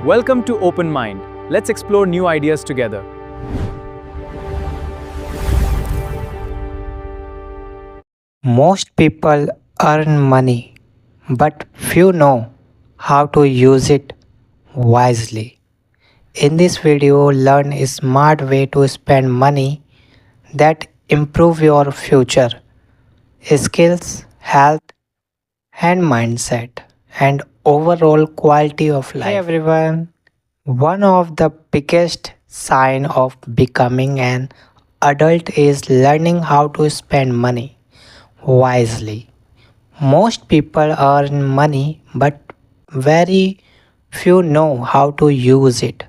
Welcome to Open Mind. Let's explore new ideas together. Most people earn money, but few know how to use it wisely. In this video, learn a smart way to spend money that improve your future, skills, health, and mindset, and overall quality of life. Hey everyone, one of the biggest sign of becoming an adult is learning how to spend money wisely. Most people earn money, but very few know how to use it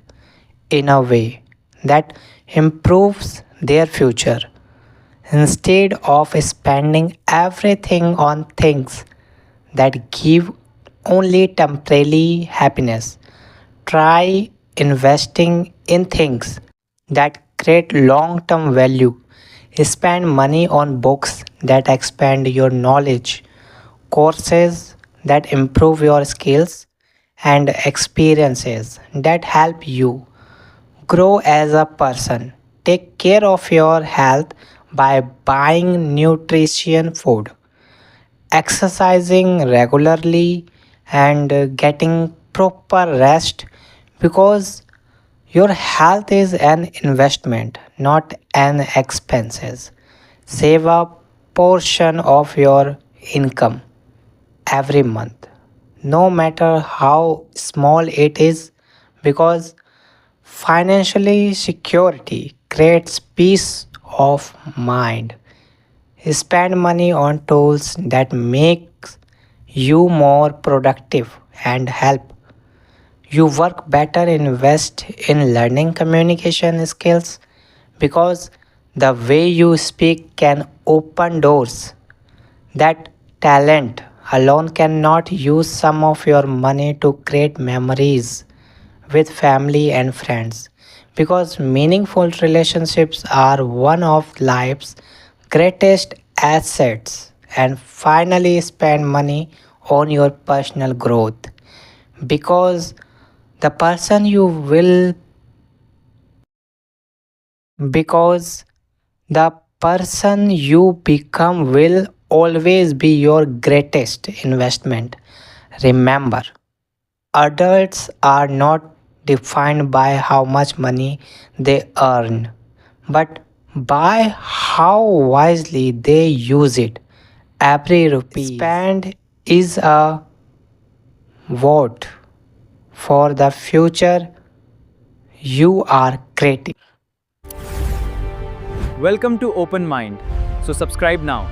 in a way that improves their future. Instead of spending everything on things that give only temporary happiness, try investing in things that create long term value. Spend money on books that expand your knowledge, courses that improve your skills, and experiences that help you grow as a person. Take care of your health by buying nutrition food, exercising regularly, and getting proper rest because your health is an investment, not an expense. Save a portion of your income every month, no matter how small it is, because financially security creates peace of mind. Spend money on tools that make you more productive and help you work better. Invest in learning communication skills because the way you speak can open doors that talent alone cannot. Use some of your money to create memories with family and friends because meaningful relationships are one of life's greatest assets. And finally, spend money on your personal growth because the person you will because the person you become will always be your greatest investment. Remember, adults are not defined by how much money they earn, but by how wisely they use it. Every rupee spent is a vote for the future you are creating. Welcome to Open Mind. So subscribe now.